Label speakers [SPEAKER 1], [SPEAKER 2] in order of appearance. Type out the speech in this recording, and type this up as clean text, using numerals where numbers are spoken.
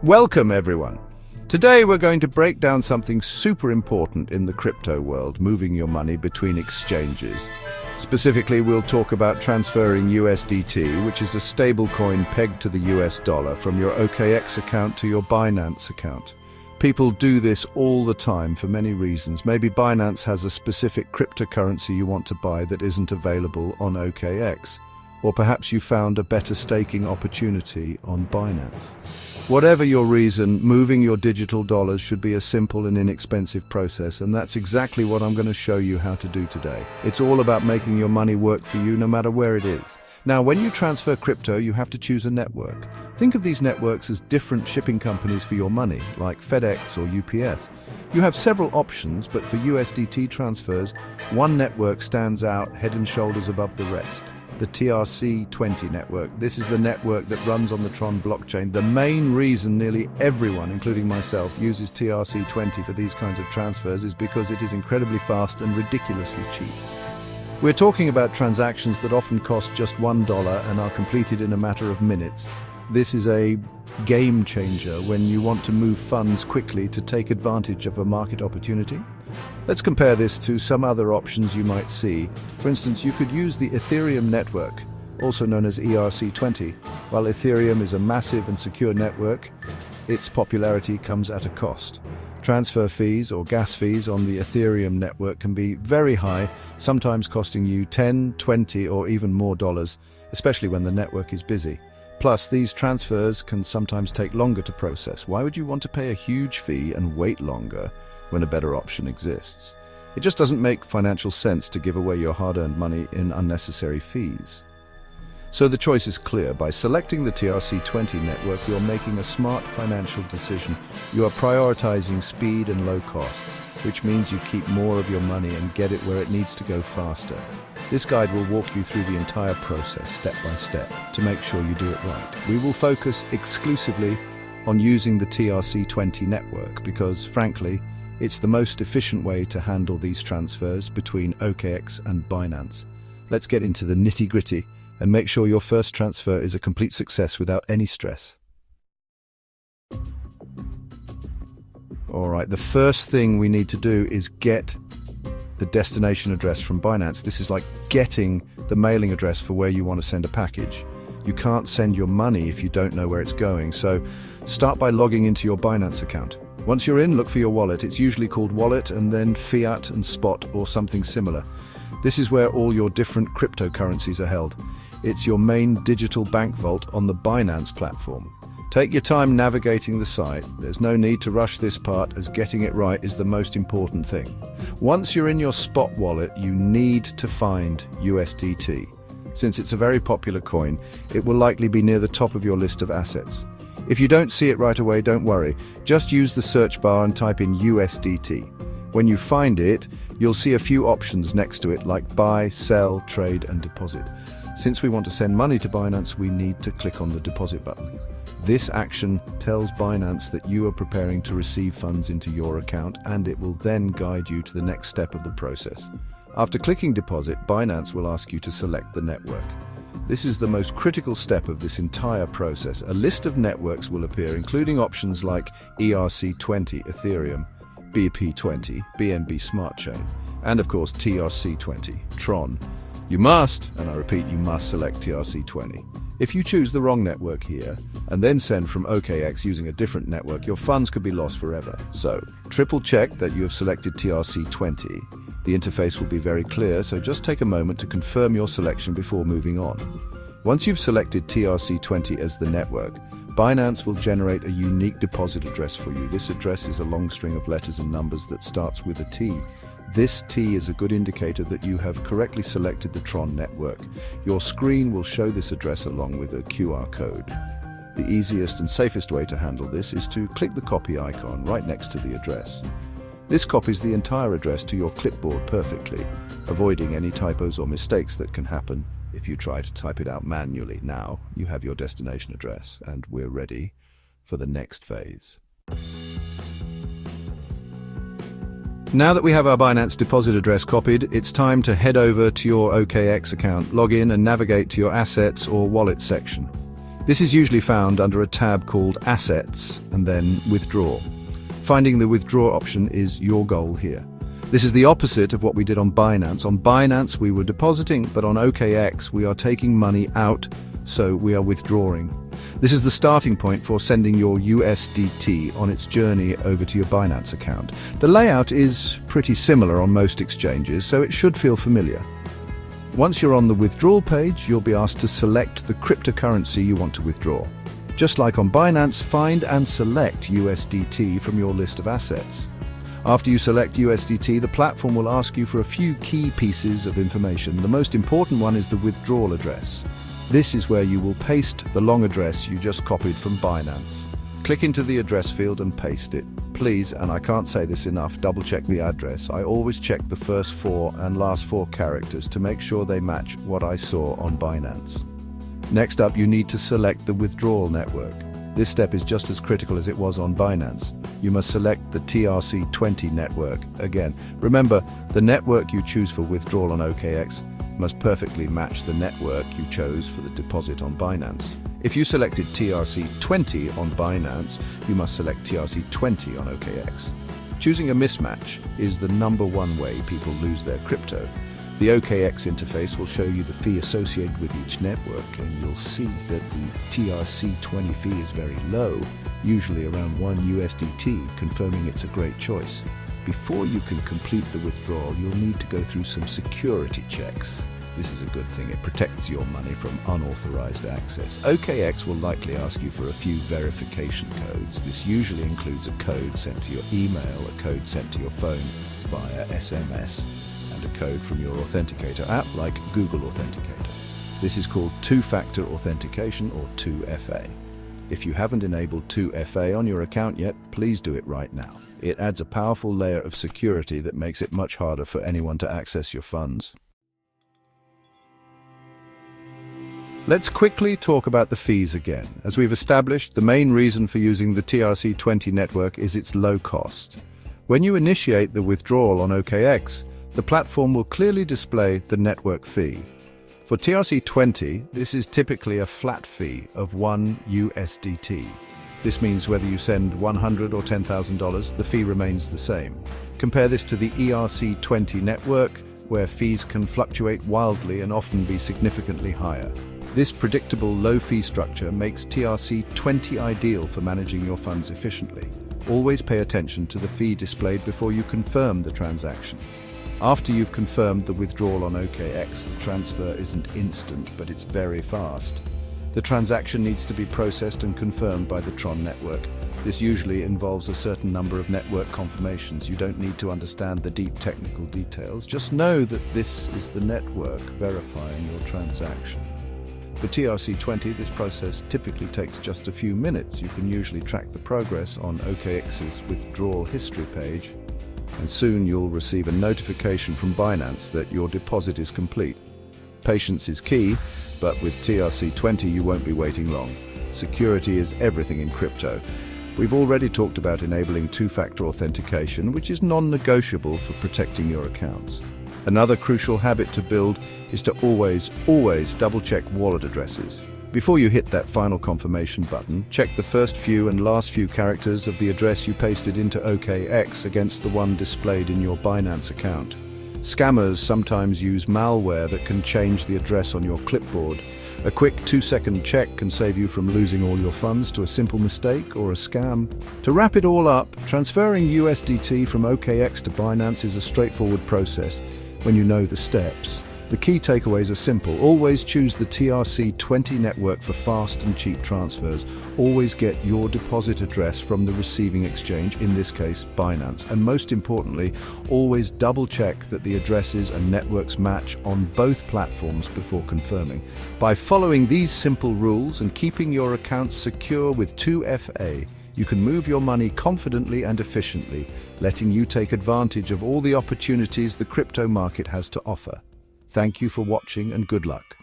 [SPEAKER 1] Welcome, everyone. Today we're going to break down something super important in the crypto world, moving your money between exchanges. Specifically, we'll talk about transferring USDT, which is a stablecoin pegged to the US dollar, from your OKX account to your Binance account. People do this all the time for many reasons. Maybe Binance has a specific cryptocurrency you want to buy that isn't available on OKX. Or perhaps you found a better staking opportunity on Binance. Whatever your reason, moving your digital dollars should be a simple and inexpensive process, and that's exactly what I'm going to show you how to do today. It's all about making your money work for you no matter where it is. Now, when you transfer crypto, you have to choose a network. Think of these networks as different shipping companies for your money, like FedEx or UPS. You have several options, but for USDT transfers, one network stands out head and shoulders above the rest. The TRC20 network. This is the network that runs on the Tron blockchain. The main reason nearly everyone, including myself, uses TRC20 for these kinds of transfers is because it is incredibly fast and ridiculously cheap. We're talking about transactions that often cost just $1 and are completed in a matter of minutes. This is a game changer when you want to move funds quickly to take advantage of a market opportunity. Let's compare this to some other options you might see. For instance, you could use the Ethereum network, also known as ERC20. While Ethereum is a massive and secure network, its popularity comes at a cost. Transfer fees or gas fees on the Ethereum network can be very high, sometimes costing you $10, $20, or even more dollars, especially when the network is busy. Plus, these transfers can sometimes take longer to process. Why would you want to pay a huge fee and wait longer when a better option exists? It just doesn't make financial sense to give away your hard-earned money in unnecessary fees. So the choice is clear. By selecting the TRC20 network, you're making a smart financial decision. You are prioritizing speed and low costs, which means you keep more of your money and get it where it needs to go faster. This guide will walk you through the entire process, step by step, to make sure you do it right. We will focus exclusively on using the TRC20 network because, frankly, it's the most efficient way to handle these transfers between OKX and Binance. Let's get into the nitty-gritty and make sure your first transfer is a complete success without any stress. All right, the first thing we need to do is get the destination address from Binance. This is like getting the mailing address for where you want to send a package. You can't send your money if you don't know where it's going, so start by logging into your Binance account. Once you're in, look for your wallet. It's usually called Wallet and then Fiat and Spot or something similar. This is where all your different cryptocurrencies are held. It's your main digital bank vault on the Binance platform. Take your time navigating the site. There's no need to rush this part, as getting it right is the most important thing. Once you're in your Spot wallet, you need to find USDT. Since it's a very popular coin, it will likely be near the top of your list of assets. If you don't see it right away, don't worry. Just use the search bar and type in USDT. When you find it, you'll see a few options next to it like buy, sell, trade, and deposit. Since we want to send money to Binance, we need to click on the deposit button. This action tells Binance that you are preparing to receive funds into your account, and it will then guide you to the next step of the process. After clicking deposit, Binance will ask you to select the network. This is the most critical step of this entire process. A list of networks will appear, including options like ERC20 Ethereum, BP20 BNB Smart Chain, and of course TRC20 Tron. You must, and I repeat, you must select TRC20. If you choose the wrong network here and then send from OKX using a different network, your funds could be lost forever. So triple check that you have selected TRC20. The interface will be very clear, so just take a moment to confirm your selection before moving on. Once you've selected TRC20 as the network, Binance will generate a unique deposit address for you. This address is a long string of letters and numbers that starts with a T. This T is a good indicator that you have correctly selected the Tron network. Your screen will show this address along with a QR code. The easiest and safest way to handle this is to click the copy icon right next to the address. This copies the entire address to your clipboard perfectly, avoiding any typos or mistakes that can happen if you try to type it out manually. Now you have your destination address, and we're ready for the next phase. Now that we have our Binance deposit address copied, it's time to head over to your OKX account, log in and navigate to your assets or wallet section. This is usually found under a tab called Assets and then Withdraw. Finding the withdraw option is your goal here. This is the opposite of what we did on Binance. On Binance, we were depositing, but on OKX, we are taking money out, so we are withdrawing. This is the starting point for sending your USDT on its journey over to your Binance account. The layout is pretty similar on most exchanges, so it should feel familiar. Once you're on the withdrawal page, you'll be asked to select the cryptocurrency you want to withdraw. Just like on Binance, find and select USDT from your list of assets. After you select USDT, the platform will ask you for a few key pieces of information. The most important one is the withdrawal address. This is where you will paste the long address you just copied from Binance. Click into the address field and paste it. Please, and I can't say this enough, double check the address. I always check the first 4 and last 4 characters to make sure they match what I saw on Binance. Next up, you need to select the withdrawal network. This step is just as critical as it was on Binance. You must select the TRC20 network. Again, remember, the network you choose for withdrawal on OKX must perfectly match the network you chose for the deposit on Binance. If you selected TRC20 on Binance, you must select TRC20 on OKX. Choosing a mismatch is the #1 way people lose their crypto. The OKX interface will show you the fee associated with each network, and you'll see that the TRC20 fee is very low, usually around 1 USDT, confirming it's a great choice. Before you can complete the withdrawal, you'll need to go through some security checks. This is a good thing. It protects your money from unauthorized access. OKX will likely ask you for a few verification codes. This usually includes a code sent to your email, a code sent to your phone via SMS, and a code from your authenticator app like Google Authenticator. This is called two-factor authentication, or 2FA. If you haven't enabled 2FA on your account yet, please do it right now. It adds a powerful layer of security that makes it much harder for anyone to access your funds. Let's quickly talk about the fees again. As we've established, the main reason for using the TRC20 network is its low cost. When you initiate the withdrawal on OKX, the platform will clearly display the network fee. For TRC20, this is typically a flat fee of 1 USDT. This means whether you send $100 or $10,000, the fee remains the same. Compare this to the ERC20 network, where fees can fluctuate wildly and often be significantly higher. This predictable low-fee structure makes TRC20 ideal for managing your funds efficiently. Always pay attention to the fee displayed before you confirm the transaction. After you've confirmed the withdrawal on OKX, the transfer isn't instant, but it's very fast. The transaction needs to be processed and confirmed by the Tron network. This usually involves a certain number of network confirmations. You don't need to understand the deep technical details. Just know that this is the network verifying your transaction. For TRC20, this process typically takes just a few minutes. You can usually track the progress on OKX's withdrawal history page, and soon you'll receive a notification from Binance that your deposit is complete. Patience is key, but with TRC20 you won't be waiting long. Security is everything in crypto. We've already talked about enabling two-factor authentication, which is non-negotiable for protecting your accounts. Another crucial habit to build is to always double-check wallet addresses. Before you hit that final confirmation button, check the first few and last few characters of the address you pasted into OKX against the one displayed in your Binance account. Scammers sometimes use malware that can change the address on your clipboard. A quick 2-second check can save you from losing all your funds to a simple mistake or a scam. To wrap it all up, transferring USDT from OKX to Binance is a straightforward process when you know the steps. The key takeaways are simple. Always choose the TRC20 network for fast and cheap transfers. Always get your deposit address from the receiving exchange, in this case Binance. And most importantly, always double check that the addresses and networks match on both platforms before confirming. By following these simple rules and keeping your accounts secure with 2FA, you can move your money confidently and efficiently, letting you take advantage of all the opportunities the crypto market has to offer. Thank you for watching and good luck.